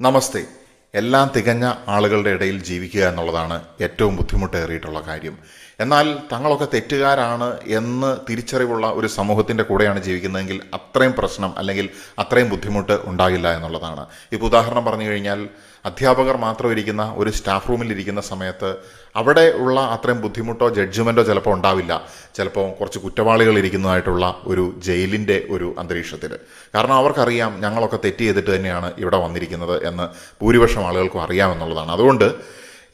നമസ്തേ. എല്ലാം തികഞ്ഞ ആളുകളുടെ ഇടയിൽ ജീവിക്കുക എന്നുള്ളതാണ് ഏറ്റവും ബുദ്ധിമുട്ടേറിയിട്ടുള്ള കാര്യം. എന്നാൽ തങ്ങളൊക്കെ തെറ്റുകാരാണ് എന്ന് തിരിച്ചറിവുള്ള ഒരു സമൂഹത്തിൻ്റെ കൂടെയാണ് ജീവിക്കുന്നതെങ്കിൽ അത്രയും പ്രശ്നം അല്ലെങ്കിൽ അത്രയും ബുദ്ധിമുട്ട് ഉണ്ടാകില്ല എന്നുള്ളതാണ്. ഇപ്പോൾ ഉദാഹരണം പറഞ്ഞു കഴിഞ്ഞാൽ, അധ്യാപകർ മാത്രം ഇരിക്കുന്ന ഒരു സ്റ്റാഫ് റൂമിൽ ഇരിക്കുന്ന സമയത്ത് അവിടെ ഉള്ള അത്രയും ബുദ്ധിമുട്ടോ ജഡ്ജ്മെൻറ്റോ ചിലപ്പോൾ ഉണ്ടാവില്ല. ചിലപ്പോൾ കുറച്ച് കുറ്റവാളികൾ ഇരിക്കുന്നതായിട്ടുള്ള ഒരു ജയിലിൻ്റെ ഒരു അന്തരീക്ഷത്തിൽ. കാരണം അവർക്കറിയാം ഞങ്ങളൊക്കെ തെറ്റ് ചെയ്തിട്ട് തന്നെയാണ് ഇവിടെ വന്നിരിക്കുന്നത് എന്ന് ഭൂരിപക്ഷം ആളുകൾക്കും അറിയാമെന്നുള്ളതാണ്. അതുകൊണ്ട്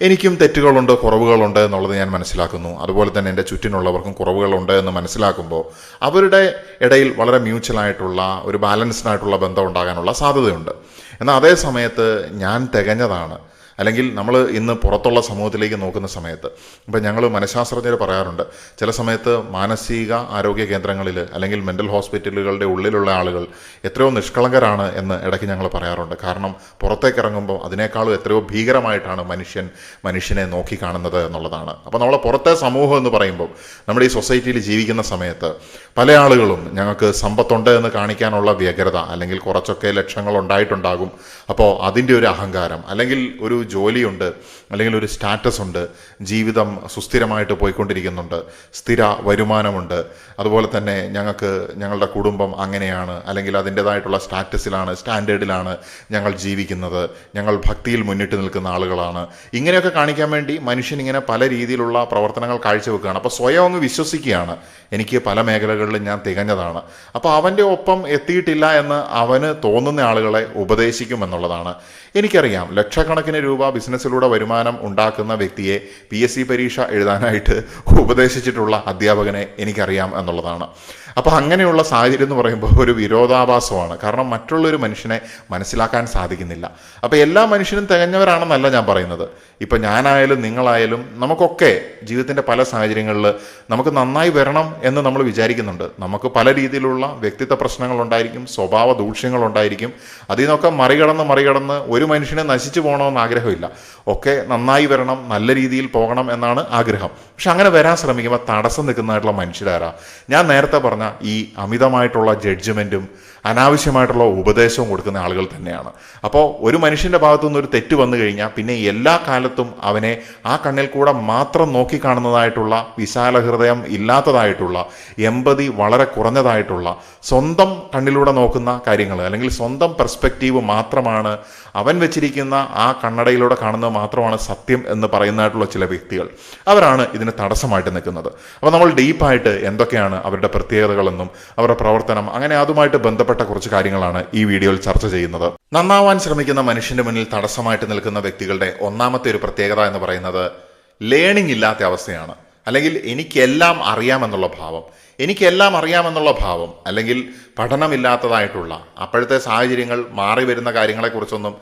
എനിക്കും തെറ്റുകളുണ്ട്, കുറവുകളുണ്ട് എന്നുള്ളത് ഞാൻ മനസ്സിലാക്കുന്നു. അതുപോലെ തന്നെ എൻ്റെ ചുറ്റിനുള്ളവർക്കും കുറവുകളുണ്ട് എന്ന് മനസ്സിലാക്കുമ്പോൾ അവരുടെ ഇടയിൽ വളരെ മ്യൂച്വലായിട്ടുള്ള ഒരു ബാലൻസ്ഡായിട്ടുള്ള ബന്ധം ഉണ്ടാകാനുള്ള സാധ്യതയുണ്ട്. എന്നാൽ അതേ സമയത്ത് ഞാൻ തികഞ്ഞതാണ്, അല്ലെങ്കിൽ നമ്മൾ ഇന്ന് പുറത്തുള്ള സമൂഹത്തിലേക്ക് നോക്കുന്ന സമയത്ത് ഇപ്പം ഞങ്ങൾ മനഃശാസ്ത്രജ്ഞർ പറയാറുണ്ട്, ചില സമയത്ത് മാനസിക ആരോഗ്യ കേന്ദ്രങ്ങളിൽ അല്ലെങ്കിൽ മെൻ്റൽ ഹോസ്പിറ്റലുകളുടെ ഉള്ളിലുള്ള ആളുകൾ എത്രയോ നിഷ്കളങ്കരാണ് എന്ന് ഇടയ്ക്ക് ഞങ്ങൾ പറയാറുണ്ട്. കാരണം പുറത്തേക്ക് ഇറങ്ങുമ്പോൾ അതിനേക്കാളും എത്രയോ ഭീകരമായിട്ടാണ് മനുഷ്യനെ നോക്കിക്കാണുന്നത് എന്നുള്ളതാണ്. അപ്പോൾ നമ്മളെ പുറത്തെ സമൂഹം എന്ന് പറയുമ്പോൾ നമ്മുടെ ഈ സൊസൈറ്റിയിൽ ജീവിക്കുന്ന സമയത്ത് പല ആളുകളും ഞങ്ങൾക്ക് സമ്പത്തുണ്ട് എന്ന് കാണിക്കാനുള്ള വ്യഗ്രത, അല്ലെങ്കിൽ കുറച്ചൊക്കെ ലക്ഷങ്ങൾ ഉണ്ടായിട്ടുണ്ടാകും, അപ്പോൾ അതിൻ്റെ ഒരു അഹങ്കാരം, അല്ലെങ്കിൽ ഒരു ജോലിയുണ്ട്, അല്ലെങ്കിൽ ഒരു സ്റ്റാറ്റസ് ഉണ്ട്, ജീവിതം സുസ്ഥിരമായിട്ട് പോയിക്കൊണ്ടിരിക്കുന്നുണ്ട്, സ്ഥിര വരുമാനമുണ്ട്, അതുപോലെ തന്നെ ഞങ്ങളുടെ കുടുംബം അങ്ങനെയാണ്, അല്ലെങ്കിൽ അതിൻ്റെതായിട്ടുള്ള സ്റ്റാൻഡേർഡിലാണ് ഞങ്ങൾ ജീവിക്കുന്നത്, ഞങ്ങൾ ഭക്തിയിൽ മുന്നിട്ട് നിൽക്കുന്ന ആളുകളാണ്, ഇങ്ങനെയൊക്കെ കാണിക്കാൻ വേണ്ടി മനുഷ്യൻ ഇങ്ങനെ പല രീതിയിലുള്ള പ്രവർത്തനങ്ങൾ കാഴ്ചവെക്കുകയാണ്. അപ്പോൾ സ്വയം അങ്ങ് വിശ്വസിക്കുകയാണ്, എനിക്ക് പല മേഖലകളിലും ഞാൻ തികഞ്ഞതാണ്. അപ്പോൾ അവൻ്റെ ഒപ്പം എത്തിയിട്ടില്ല എന്ന് അവന് തോന്നുന്ന ആളുകളെ ഉപദേശിക്കുമെന്നുള്ളതാണ്. എനിക്കറിയാം, ലക്ഷക്കണക്കിന് രൂപ ബിസിനസ്സിലൂടെ വരുമാനം ഉണ്ടാക്കുന്ന വ്യക്തിയെ PSC പരീക്ഷ എഴുതാനായിട്ട് ഉപദേശിച്ചിട്ടുള്ള അധ്യാപകനെ എനിക്കറിയാം എന്നുള്ളതാണ്. അപ്പോൾ അങ്ങനെയുള്ള സാഹചര്യം എന്ന് പറയുമ്പോൾ ഒരു വിരോധാഭാസമാണ്. കാരണം മറ്റുള്ളൊരു മനുഷ്യനെ മനസ്സിലാക്കാൻ സാധിക്കുന്നില്ല. അപ്പോൾ എല്ലാ മനുഷ്യരും തികഞ്ഞവരാണെന്നല്ല ഞാൻ പറയുന്നത്. ഇപ്പം ഞാനായാലും നിങ്ങളായാലും നമുക്കൊക്കെ ജീവിതത്തിൻ്റെ പല സാഹചര്യങ്ങളിൽ നമുക്ക് നന്നായി വരണം എന്ന് നമ്മൾ വിചാരിക്കുന്നുണ്ട്. നമുക്ക് പല രീതിയിലുള്ള വ്യക്തിത്വ പ്രശ്നങ്ങളുണ്ടായിരിക്കും, സ്വഭാവ ദൂഷ്യങ്ങളുണ്ടായിരിക്കും. അതിൽ നിന്നൊക്കെ മറികടന്ന് ഒരു മനുഷ്യനെ നശിച്ചു പോകണമെന്ന് ആഗ്രഹമില്ല. ഒക്കെ നന്നായി വരണം, നല്ല രീതിയിൽ പോകണം എന്നാണ് ആഗ്രഹം. പക്ഷെ അങ്ങനെ വരാൻ ശ്രമിക്കുമ്പോൾ തടസ്സം നിൽക്കുന്നതായിട്ടുള്ള മനുഷ്യരാരാ? ഞാൻ നേരത്തെ പറഞ്ഞ ഈ അമിതമായിട്ടുള്ള ജഡ്ജ്മെൻറ്റും അനാവശ്യമായിട്ടുള്ള ഉപദേശവും കൊടുക്കുന്ന ആളുകൾ തന്നെയാണ്. അപ്പോൾ ഒരു മനുഷ്യൻ്റെ ഭാഗത്തുനിന്ന് ഒരു തെറ്റ് വന്നു കഴിഞ്ഞാൽ പിന്നെ എല്ലാ കാലത്തും അവനെ ആ കണ്ണിൽ കൂടെ മാത്രം നോക്കിക്കാണുന്നതായിട്ടുള്ള, വിശാല ഹൃദയം ഇല്ലാത്തതായിട്ടുള്ള, എമ്പതി വളരെ കുറഞ്ഞതായിട്ടുള്ള, സ്വന്തം കണ്ണിലൂടെ നോക്കുന്ന കാര്യങ്ങൾ, അല്ലെങ്കിൽ സ്വന്തം പെർസ്പെക്റ്റീവ് മാത്രമാണ് അവൻ വെച്ചിരിക്കുന്ന ആ കണ്ണടയിലൂടെ കാണുന്നത് മാത്രമാണ് സത്യം എന്ന് പറയുന്നതായിട്ടുള്ള ചില വ്യക്തികൾ, അവരാണ് ഇതിന് തടസ്സമായിട്ട് നിൽക്കുന്നത്. അപ്പോൾ നമ്മൾ ഡീപ്പായിട്ട് എന്തൊക്കെയാണ് അവരുടെ പ്രത്യേകതകളെന്നും അവരുടെ പ്രവർത്തനം, അങ്ങനെ അതുമായിട്ട് ബന്ധപ്പെട്ട കുറച്ച് കാര്യങ്ങളാണ് ഈ വീഡിയോയിൽ ചർച്ച ചെയ്യുന്നത്. നന്നാവാൻ ശ്രമിക്കുന്ന മനുഷ്യന്റെ മുന്നിൽ തടസ്സമായിട്ട് നിൽക്കുന്ന വ്യക്തികളുടെ ഒന്നാമത്തെ ഒരു പ്രത്യേകത എന്ന് പറയുന്നത് ലേണിംഗ് ഇല്ലാത്ത അവസ്ഥയാണ്. അല്ലെങ്കിൽ എനിക്കെല്ലാം അറിയാമെന്നുള്ള ഭാവം, അല്ലെങ്കിൽ പഠനമില്ലാത്തതായിട്ടുള്ള, അപ്പോഴത്തെ സാഹചര്യങ്ങൾ മാറി വരുന്ന കാര്യങ്ങളെക്കുറിച്ചൊന്നും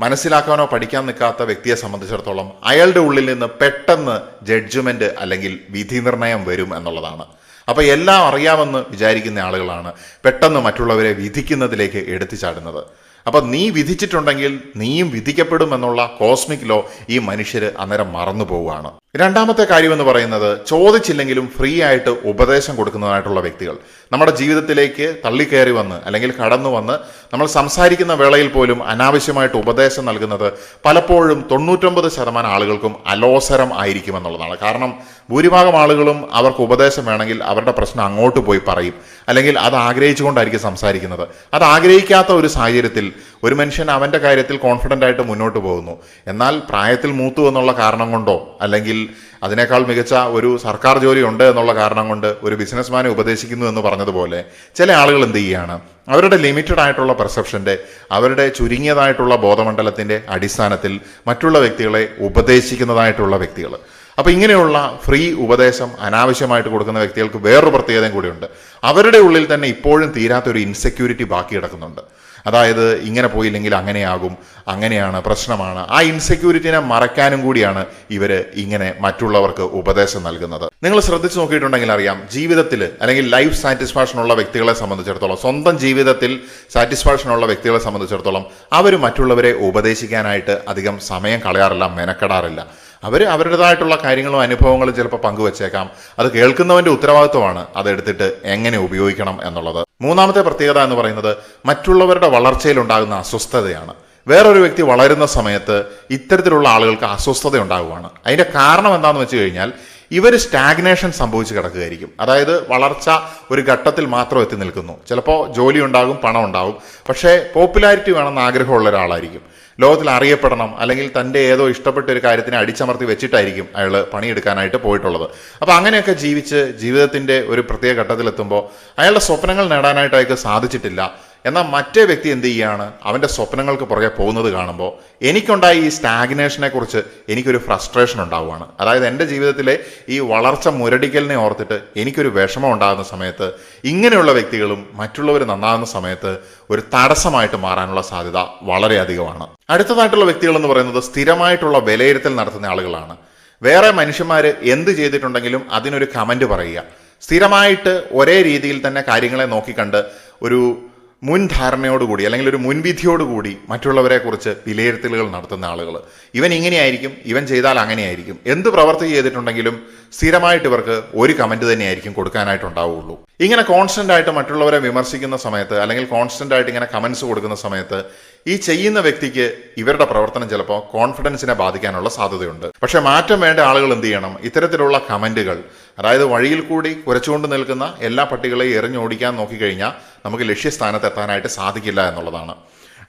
മനസ്സിലാക്കാനോ പഠിക്കാൻ നിൽക്കാത്ത വ്യക്തിയെ സംബന്ധിച്ചിടത്തോളം അയാളുടെ ഉള്ളിൽ നിന്ന് പെട്ടെന്ന് ജഡ്ജ്മെന്റ് അല്ലെങ്കിൽ വിധി നിർണയം വരും എന്നുള്ളതാണ്. അപ്പോൾ എല്ലാം അറിയാമെന്ന് വിചാരിക്കുന്ന ആളുകളാണ് പെട്ടെന്ന് മറ്റുള്ളവരെ വിധിക്കുന്നതിലേക്ക് എടുത്തു ചാടുന്നത്. അപ്പം നീ വിധിച്ചിട്ടുണ്ടെങ്കിൽ നീയും വിധിക്കപ്പെടും എന്നുള്ള കോസ്മിക് ലോ ഈ മനുഷ്യർ അന്നേരം മറന്നു പോവുകയാണ്. രണ്ടാമത്തെ കാര്യം എന്ന് പറയുന്നത്, ചോദിച്ചില്ലെങ്കിലും ഫ്രീ ആയിട്ട് ഉപദേശം കൊടുക്കുന്നതായിട്ടുള്ള വ്യക്തികൾ. നമ്മുടെ ജീവിതത്തിലേക്ക് തള്ളിക്കയറി വന്ന് അല്ലെങ്കിൽ കടന്നു വന്ന് നമ്മൾ സംസാരിക്കുന്ന വേളയിൽ പോലും അനാവശ്യമായിട്ട് ഉപദേശം നൽകുന്നത് പലപ്പോഴും 99% ആളുകൾക്കും അലോസരം ആയിരിക്കുമെന്നുള്ളതാണ്. കാരണം ഭൂരിഭാഗം ആളുകളും അവർക്ക് ഉപദേശം വേണമെങ്കിൽ അവരുടെ പ്രശ്നം അങ്ങോട്ട് പോയി പറയും, അല്ലെങ്കിൽ അത് ആഗ്രഹിച്ചുകൊണ്ടായിരിക്കും സംസാരിക്കുന്നത്. അത് ആഗ്രഹിക്കാത്ത ഒരു സാഹചര്യത്തിൽ ഒരു മനുഷ്യൻ അവൻ്റെ കാര്യത്തിൽ കോൺഫിഡൻ്റ് ആയിട്ട് മുന്നോട്ട് പോകുന്നു. എന്നാൽ പ്രായത്തിൽ മൂത്തു എന്നുള്ള കാരണം കൊണ്ടോ, അല്ലെങ്കിൽ അതിനേക്കാൾ മികച്ച ഒരു സർക്കാർ ജോലി ഉണ്ട് എന്നുള്ള കാരണം കൊണ്ട് ഒരു ബിസിനസ്മാനെ ഉപദേശിക്കുന്നു എന്ന് പറഞ്ഞതുപോലെ ചില ആളുകൾ എന്ത് ചെയ്യുകയാണ്, അവരുടെ ലിമിറ്റഡ് ആയിട്ടുള്ള പെർസെപ്ഷൻ്റെ, അവരുടെ ചുരുങ്ങിയതായിട്ടുള്ള ബോധമണ്ഡലത്തിൻ്റെ അടിസ്ഥാനത്തിൽ മറ്റുള്ള വ്യക്തികളെ ഉപദേശിക്കുന്നതായിട്ടുള്ള വ്യക്തികൾ. അപ്പോൾ ഇങ്ങനെയുള്ള ഫ്രീ ഉപദേശം അനാവശ്യമായിട്ട് കൊടുക്കുന്ന വ്യക്തികൾക്ക് വേറൊരു പ്രത്യേകതയും കൂടിയുണ്ട്. അവരുടെ ഉള്ളിൽ തന്നെ ഇപ്പോഴും തീരാത്തൊരു ഇൻസെക്യൂരിറ്റി ബാക്കി കിടക്കുന്നുണ്ട്. അതായത് ഇങ്ങനെ പോയില്ലെങ്കിൽ അങ്ങനെയാകും, അങ്ങനെയാണ്, പ്രശ്നമാണ്. ആ ഇൻസെക്യൂരിറ്റിനെ മറയ്ക്കാനും കൂടിയാണ് ഇവർ ഇങ്ങനെ മറ്റുള്ളവർക്ക് ഉപദേശം നൽകുന്നത്. നിങ്ങൾ ശ്രദ്ധിച്ചു നോക്കിയിട്ടുണ്ടെങ്കിൽ അറിയാം, ജീവിതത്തിൽ അല്ലെങ്കിൽ ലൈഫ് സാറ്റിസ്ഫാക്ഷൻ ഉള്ള വ്യക്തികളെ സംബന്ധിച്ചിടത്തോളം, സ്വന്തം ജീവിതത്തിൽ സാറ്റിസ്ഫാക്ഷൻ ഉള്ള വ്യക്തികളെ സംബന്ധിച്ചിടത്തോളം അവർ മറ്റുള്ളവരെ ഉപദേശിക്കാനായിട്ട് അധികം സമയം കളയാറില്ല, മെനക്കെടാറില്ല. അവർ അവരുടേതായിട്ടുള്ള കാര്യങ്ങളും അനുഭവങ്ങളും ചിലപ്പോൾ പങ്കുവച്ചേക്കാം. അത് കേൾക്കുന്നവൻ്റെ ഉത്തരവാദിത്വമാണ് അതെടുത്തിട്ട് എങ്ങനെ ഉപയോഗിക്കണം എന്നുള്ളത്. മൂന്നാമത്തെ പ്രത്യേകത എന്ന് പറയുന്നത് മറ്റുള്ളവരുടെ വളർച്ചയിലുണ്ടാകുന്ന അസ്വസ്ഥതയാണ്. വേറൊരു വ്യക്തി വളരുന്ന സമയത്ത് ഇത്തരത്തിലുള്ള ആളുകൾക്ക് അസ്വസ്ഥത ഉണ്ടാകുവാണ്. അതിന്റെ കാരണം എന്താണെന്ന് വെച്ച് കഴിഞ്ഞാൽ ഇവർ സ്റ്റാഗ്നേഷൻ സംഭവിച്ച് കിടക്കുകയായിരിക്കും. അതായത് വളർച്ച ഒരു ഘട്ടത്തിൽ മാത്രം എത്തി നിൽക്കുന്നു. ചിലപ്പോൾ ജോലി ഉണ്ടാകും, പണം ഉണ്ടാകും, പക്ഷേ പോപ്പുലാരിറ്റി വേണമെന്ന് ആഗ്രഹമുള്ള ഒരാളായിരിക്കും. ലോകത്തിൽ അറിയപ്പെടണം, അല്ലെങ്കിൽ തൻ്റെ ഏതോ ഇഷ്ടപ്പെട്ട ഒരു കാര്യത്തിനെ അടിച്ചമർത്തി വെച്ചിട്ടായിരിക്കും അയാൾ പണിയെടുക്കാനായിട്ട് പോയിട്ടുള്ളത്. അപ്പോൾ അങ്ങനെയൊക്കെ ജീവിച്ച് ജീവിതത്തിൻ്റെ ഒരു പ്രത്യേക ഘട്ടത്തിലെത്തുമ്പോൾ അയാളുടെ സ്വപ്നങ്ങൾ നേടാനായിട്ട് അയാൾക്ക് സാധിച്ചിട്ടില്ല. എന്നാൽ മറ്റേ വ്യക്തി എന്ത് ചെയ്യുകയാണ്, അവൻ്റെ സ്വപ്നങ്ങൾക്ക് പുറകെ പോകുന്നത് കാണുമ്പോൾ എനിക്കുണ്ടായ ഈ സ്റ്റാഗ്നേഷനെ കുറിച്ച് എനിക്കൊരു ഫ്രസ്ട്രേഷൻ ഉണ്ടാവുകയാണ്. അതായത് എൻ്റെ ജീവിതത്തിലെ ഈ വളർച്ച മുരടിക്കലിനെ ഓർത്തിട്ട് എനിക്കൊരു വിഷമം ഉണ്ടാകുന്ന സമയത്ത് ഇങ്ങനെയുള്ള വ്യക്തികളും മറ്റുള്ളവർ നന്നാകുന്ന സമയത്ത് ഒരു തടസ്സമായിട്ട് മാറാനുള്ള സാധ്യത വളരെയധികമാണ്. അടുത്തതായിട്ടുള്ള വ്യക്തികൾ എന്ന് പറയുന്നത് സ്ഥിരമായിട്ടുള്ള വിലയിരുത്തൽ നടത്തുന്ന ആളുകളാണ്. വേറെ മനുഷ്യന്മാർ എന്ത് ചെയ്തിട്ടുണ്ടെങ്കിലും അതിനൊരു കമൻറ്റ് പറയുക, സ്ഥിരമായിട്ട് ഒരേ രീതിയിൽ തന്നെ കാര്യങ്ങളെ നോക്കിക്കണ്ട് ഒരു മുൻധാരണയോടുകൂടി അല്ലെങ്കിൽ ഒരു മുൻവിധിയോടുകൂടി മറ്റുള്ളവരെ കുറിച്ച് വിലയിരുത്തലുകൾ നടത്തുന്ന ആളുകൾ. ഇവൻ ഇങ്ങനെയായിരിക്കും, ഇവൻ ചെയ്താൽ അങ്ങനെയായിരിക്കും, എന്ത് പ്രവർത്തി ചെയ്തിട്ടുണ്ടെങ്കിലും സ്ഥിരമായിട്ട് ഇവർക്ക് ഒരു കമന്റ് തന്നെയായിരിക്കും കൊടുക്കാനായിട്ടുണ്ടാവുള്ളൂ. ഇങ്ങനെ കോൺസ്റ്റന്റ് ആയിട്ട് മറ്റുള്ളവരെ വിമർശിക്കുന്ന സമയത്ത് അല്ലെങ്കിൽ കോൺസ്റ്റന്റ് ആയിട്ട് ഇങ്ങനെ കമന്റ്സ് കൊടുക്കുന്ന സമയത്ത് ഈ ചെയ്യുന്ന വ്യക്തിക്ക് ഇവരുടെ പ്രവർത്തനം ചിലപ്പോൾ കോൺഫിഡൻസിനെ ബാധിക്കാനുള്ള സാധ്യതയുണ്ട്. പക്ഷെ മാറ്റം വേണ്ട ആളുകൾ എന്ത് ചെയ്യണം, ഇത്തരത്തിലുള്ള കമന്റുകൾ, അതായത് വഴിയിൽ കൂടി കുരച്ചുകൊണ്ട് നിൽക്കുന്ന എല്ലാ പട്ടികളെയും എറിഞ്ഞോടിക്കാൻ നോക്കിക്കഴിഞ്ഞാൽ നമുക്ക് ലക്ഷ്യസ്ഥാനത്ത് എത്താനായിട്ട് സാധിക്കില്ല എന്നുള്ളതാണ്.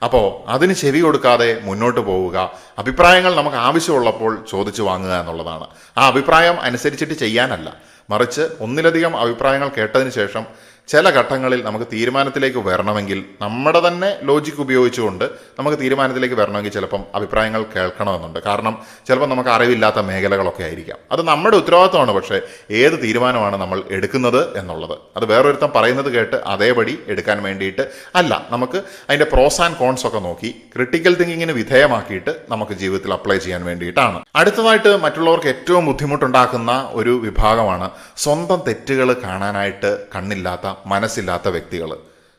അപ്പോൾ അതിന് ചെവി കൊടുക്കാതെ മുന്നോട്ട് പോവുക, അഭിപ്രായങ്ങൾ നമുക്ക് ആവശ്യമുള്ളപ്പോൾ ചോദിച്ചു വാങ്ങുക എന്നുള്ളതാണ്. ആ അഭിപ്രായം അനുസരിച്ചിട്ട് ചെയ്യാനല്ല, മറിച്ച് ഒന്നിലധികം അഭിപ്രായങ്ങൾ കേട്ടതിന് ശേഷം ചില ഘട്ടങ്ങളിൽ നമുക്ക് തീരുമാനത്തിലേക്ക് വരണമെങ്കിൽ നമ്മുടെ തന്നെ ലോജിക്ക് ഉപയോഗിച്ചുകൊണ്ട് നമുക്ക് തീരുമാനത്തിലേക്ക് വരണമെങ്കിൽ ചിലപ്പം അഭിപ്രായങ്ങൾ കേൾക്കണമെന്നുണ്ട്. കാരണം ചിലപ്പോൾ നമുക്ക് അറിവില്ലാത്ത മേഖലകളൊക്കെ ആയിരിക്കാം. അത് നമ്മുടെ ഉത്തരവാദിത്തമാണ്. പക്ഷേ ഏത് തീരുമാനമാണ് നമ്മൾ എടുക്കുന്നത് എന്നുള്ളത് അത് വേറൊരുത്തം പറയുന്നത് കേട്ട് അതേപടി എടുക്കാൻ വേണ്ടിയിട്ട് അല്ല, നമുക്ക് അതിൻ്റെ പ്രോസ് ആൻഡ് കോൺസ് ഒക്കെ നോക്കി ക്രിട്ടിക്കൽ തിങ്കിങ്ങിന് വിധേയമാക്കിയിട്ട് നമുക്ക് ജീവിതത്തിൽ അപ്ലൈ ചെയ്യാൻ വേണ്ടിയിട്ടാണ്. അടുത്തതായിട്ട് മറ്റുള്ളവർക്ക് ഏറ്റവും ബുദ്ധിമുട്ടുണ്ടാക്കുന്ന ഒരു വിഭാഗമാണ് സ്വന്തം തെറ്റുകൾ കാണാനായിട്ട് കണ്ണില്ലാത്ത, മനസ്സില്ലാത്ത വ്യക്തികൾ.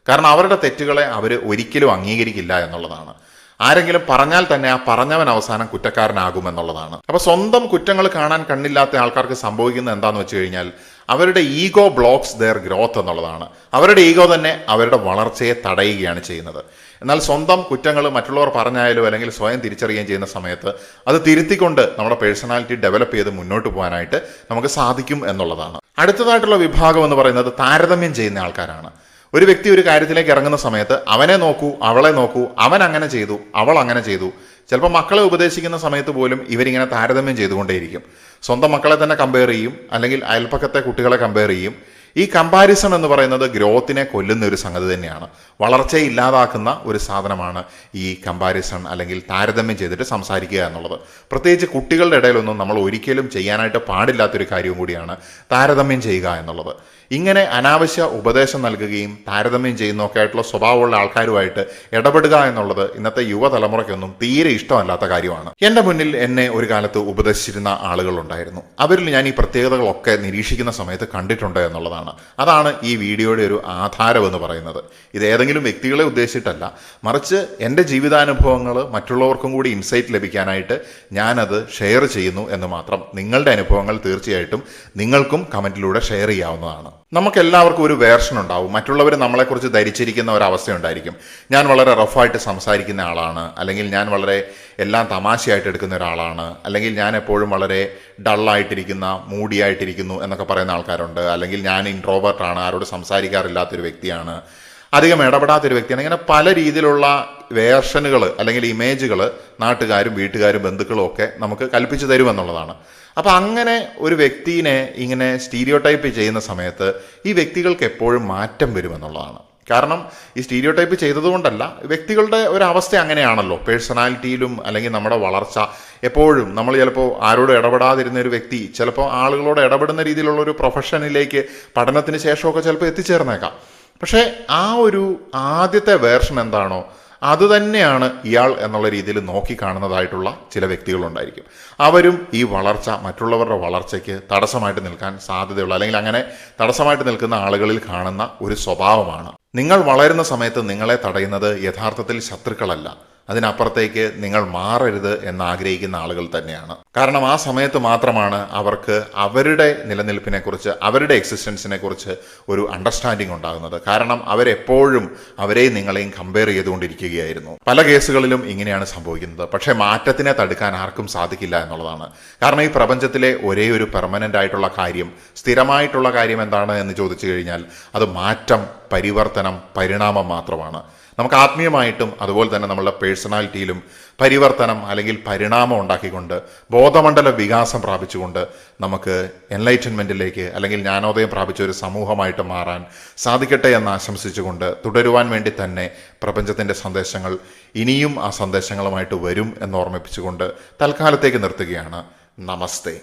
കാരണം അവരുടെ തെറ്റുകളെ അവർ ഒരിക്കലും അംഗീകരിക്കില്ല എന്നുള്ളതാണ്. ആരെങ്കിലും പറഞ്ഞാൽ തന്നെ ആ പറഞ്ഞവൻ അവസാനം കുറ്റക്കാരനാകുമെന്നുള്ളതാണ്. അപ്പൊ സ്വന്തം കുറ്റങ്ങൾ കാണാൻ കണ്ണില്ലാത്ത ആൾക്കാർക്ക് സംഭവിക്കുന്നത് എന്താന്ന് വെച്ച് കഴിഞ്ഞാൽ അവരുടെ ഈഗോ ബ്ലോക്സ് ദെയർ ഗ്രോത്ത് എന്നുള്ളതാണ്. അവരുടെ ഈഗോ തന്നെ അവരുടെ വളർച്ചയെ തടയുകയാണ് ചെയ്യുന്നത്. എന്നാൽ സ്വന്തം കുറ്റങ്ങൾ മറ്റുള്ളവർ പറഞ്ഞായാലും അല്ലെങ്കിൽ സ്വയം തിരിച്ചറിയുകയും ചെയ്യുന്ന സമയത്ത് അത് തിരുത്തിക്കൊണ്ട് നമ്മുടെ പേഴ്സണാലിറ്റി ഡെവലപ്പ് ചെയ്ത് മുന്നോട്ട് പോകാനായിട്ട് നമുക്ക് സാധിക്കും എന്നുള്ളതാണ്. അടുത്തതായിട്ടുള്ള വിഭാഗം എന്ന് പറയുന്നത് താരതമ്യം ചെയ്യുന്ന ആൾക്കാരാണ്. ഒരു വ്യക്തി ഒരു കാര്യത്തിലേക്ക് ഇറങ്ങുന്ന സമയത്ത് അവനെ നോക്കൂ, അവളെ നോക്കൂ, അവൻ അങ്ങനെ ചെയ്തു, അവൾ അങ്ങനെ ചെയ്തു. ചിലപ്പോൾ മക്കളെ ഉപദേശിക്കുന്ന സമയത്ത് പോലും ഇവരിങ്ങനെ താരതമ്യം ചെയ്തുകൊണ്ടേയിരിക്കും. സ്വന്തം മക്കളെ തന്നെ കമ്പയർ ചെയ്യും, അല്ലെങ്കിൽ അയൽപ്പക്കത്തെ കുട്ടികളെ കമ്പയർ ചെയ്യും. ഈ കമ്പാരിസൺ എന്ന് പറയുന്നത് ഗ്രോത്തിനെ കൊല്ലുന്ന ഒരു സംഗതി തന്നെയാണ്. വളർച്ചയെ ഇല്ലാതാക്കുന്ന ഒരു സാധനമാണ് ഈ കമ്പാരിസൺ അല്ലെങ്കിൽ താരതമ്യം ചെയ്തിട്ട് സംസാരിക്കുക എന്നുള്ളത്. പ്രത്യേകിച്ച് കുട്ടികളുടെ ഇടയിലൊന്നും നമ്മൾ ഒരിക്കലും ചെയ്യാനായിട്ട് പാടില്ലാത്തൊരു കാര്യവും കൂടിയാണ് താരതമ്യം ചെയ്യുക എന്നുള്ളത്. ഇങ്ങനെ അനാവശ്യ ഉപദേശം നൽകുകയും താരതമ്യം ചെയ്യുന്നതൊക്കെ ആയിട്ടുള്ള സ്വഭാവമുള്ള ആൾക്കാരുമായിട്ട് ഇടപെടുക എന്നുള്ളത് ഇന്നത്തെ യുവതലമുറയ്ക്കൊന്നും തീരെ ഇഷ്ടമല്ലാത്ത കാര്യമാണ്. എൻ്റെ മുന്നിൽ എന്നെ ഒരു കാലത്ത് ഉപദേശിച്ചിരുന്ന ആളുകളുണ്ടായിരുന്നു. അവരിൽ ഞാൻ ഈ പ്രത്യേകതകളൊക്കെ നിരീക്ഷിക്കുന്ന സമയത്ത് കണ്ടിട്ടുണ്ട് എന്നുള്ളതാണ്. അതാണ് ഈ വീഡിയോയുടെ ഒരു ആധാരം എന്ന് പറയുന്നത്. ഇത് ഏതെങ്കിലും വ്യക്തികളെ ഉദ്ദേശിച്ചിട്ടല്ല, മറിച്ച് എൻ്റെ ജീവിതാനുഭവങ്ങൾ മറ്റുള്ളവർക്കും കൂടി ഇൻസൈറ്റ് ലഭിക്കാനായിട്ട് ഞാനത് ഷെയർ ചെയ്യുന്നു എന്ന് മാത്രം. നിങ്ങളുടെ അനുഭവങ്ങൾ തീർച്ചയായിട്ടും നിങ്ങൾക്കും കമൻറ്റിലൂടെ ഷെയർ ചെയ്യാവുന്നതാണ്. നമുക്കെല്ലാവർക്കും ഒരു വേർഷൻ ഉണ്ടാവും. മറ്റുള്ളവർ നമ്മളെക്കുറിച്ച് ധരിച്ചിരിക്കുന്ന ഒരവസ്ഥയുണ്ടായിരിക്കും. ഞാൻ വളരെ റഫായിട്ട് സംസാരിക്കുന്ന ആളാണ്, അല്ലെങ്കിൽ ഞാൻ വളരെ എല്ലാം തമാശയായിട്ട് എടുക്കുന്ന ഒരാളാണ്, അല്ലെങ്കിൽ ഞാൻ എപ്പോഴും വളരെ ഡള്ളായിട്ടിരിക്കുന്ന, മൂഡിയായിട്ടിരിക്കുന്നു എന്നൊക്കെ പറയുന്ന ആൾക്കാരുണ്ട്. അല്ലെങ്കിൽ ഞാൻ ഇൻട്രോവേർട്ടാണ്, ആരോട് സംസാരിക്കാറില്ലാത്തൊരു വ്യക്തിയാണ്, അധികം ഇടപെടാത്തൊരു വ്യക്തിയാണ്. ഇങ്ങനെ പല രീതിയിലുള്ള വേർഷനുകൾ അല്ലെങ്കിൽ ഇമേജുകൾ നാട്ടുകാരും വീട്ടുകാരും ബന്ധുക്കളും ഒക്കെ നമുക്ക് കൽപ്പിച്ചു തരുമെന്നുള്ളതാണ്. അപ്പം അങ്ങനെ ഒരു വ്യക്തിനെ ഇങ്ങനെ സ്റ്റീരിയോ ടൈപ്പ് ചെയ്യുന്ന സമയത്ത് ഈ വ്യക്തികൾക്ക് എപ്പോഴും മാറ്റം വരുമെന്നുള്ളതാണ്. കാരണം ഈ സ്റ്റീരിയോ ടൈപ്പ് ചെയ്തതുകൊണ്ടല്ല, വ്യക്തികളുടെ ഒരു അവസ്ഥ അങ്ങനെയാണല്ലോ. പേഴ്സണാലിറ്റിയിലും അല്ലെങ്കിൽ നമ്മുടെ വളർച്ച എപ്പോഴും നമ്മൾ ചിലപ്പോൾ ആരോട് ഇടപെടാതിരുന്ന ഒരു വ്യക്തി ചിലപ്പോൾ ആളുകളോട് ഇടപെടുന്ന രീതിയിലുള്ള ഒരു പ്രൊഫഷനിലേക്ക് പഠനത്തിന് ശേഷമൊക്കെ ചിലപ്പോൾ എത്തിച്ചേർന്നേക്കാം. പക്ഷേ ആ ഒരു ആദ്യത്തെ വേർഷൻ എന്താണോ അത് തന്നെയാണ് ഇയാൾ എന്നുള്ള രീതിയിൽ നോക്കിക്കാണുന്നതായിട്ടുള്ള ചില വ്യക്തികളുണ്ടായിരിക്കും. അവരും ഈ വളർച്ച, മറ്റുള്ളവരുടെ വളർച്ചയ്ക്ക് തടസ്സമായിട്ട് നിൽക്കാൻ സാധ്യതയുള്ള, അല്ലെങ്കിൽ അങ്ങനെ തടസ്സമായിട്ട് നിൽക്കുന്ന ആളുകളിൽ കാണുന്ന ഒരു സ്വഭാവമാണ്. നിങ്ങൾ വളരുന്ന സമയത്ത് നിങ്ങളെ തടയുന്നത് യഥാർത്ഥത്തിൽ ശത്രുക്കളല്ല, അതിനപ്പുറത്തേക്ക് നിങ്ങൾ മാറരുത് എന്ന് ആഗ്രഹിക്കുന്ന ആളുകൾ തന്നെയാണ്. കാരണം ആ സമയത്ത് മാത്രമാണ് അവർക്ക് അവരുടെ നിലനിൽപ്പിനെക്കുറിച്ച്, അവരുടെ എക്സിസ്റ്റൻസിനെ കുറിച്ച് ഒരു അണ്ടർസ്റ്റാൻഡിങ് ഉണ്ടാകുന്നത്. കാരണം അവരെപ്പോഴും അവരെയും നിങ്ങളെയും കമ്പയർ ചെയ്തുകൊണ്ടിരിക്കുകയായിരുന്നു. പല കേസുകളിലും ഇങ്ങനെയാണ് സംഭവിക്കുന്നത്. പക്ഷേ മാറ്റത്തിനെ തടുക്കാൻ ആർക്കും സാധിക്കില്ല എന്നുള്ളതാണ്. കാരണം ഈ പ്രപഞ്ചത്തിലെ ഒരേ ഒരു പെർമനന്റ് ആയിട്ടുള്ള കാര്യം, സ്ഥിരമായിട്ടുള്ള കാര്യം എന്താണ് എന്ന് ചോദിച്ചു കഴിഞ്ഞാൽ അത് മാറ്റം, പരിവർത്തനം, പരിണാമം മാത്രമാണ്. നമുക്ക് ആത്മീയമായിട്ടും അതുപോലെ തന്നെ നമ്മളുടെ പേഴ്സണാലിറ്റിയിലും പരിവർത്തനം അല്ലെങ്കിൽ പരിണാമം ഉണ്ടാക്കിക്കൊണ്ട്, ബോധമണ്ഡല വികാസം പ്രാപിച്ചുകൊണ്ട് നമുക്ക് എൻലൈറ്റൻമെൻറ്റിലേക്ക് അല്ലെങ്കിൽ ജ്ഞാനോദയം പ്രാപിച്ച ഒരു സമൂഹമായിട്ട് മാറാൻ സാധിക്കട്ടെ എന്ന് ആശംസിച്ചുകൊണ്ട് തുടരുവാൻ വേണ്ടി തന്നെ പ്രപഞ്ചത്തിൻ്റെ സന്ദേശങ്ങൾ ഇനിയും ആ സന്ദേശങ്ങളുമായിട്ട് വരും എന്ന് ഓർമ്മിപ്പിച്ചുകൊണ്ട് തൽക്കാലത്തേക്ക് നിർത്തുകയാണ്. നമസ്തേ.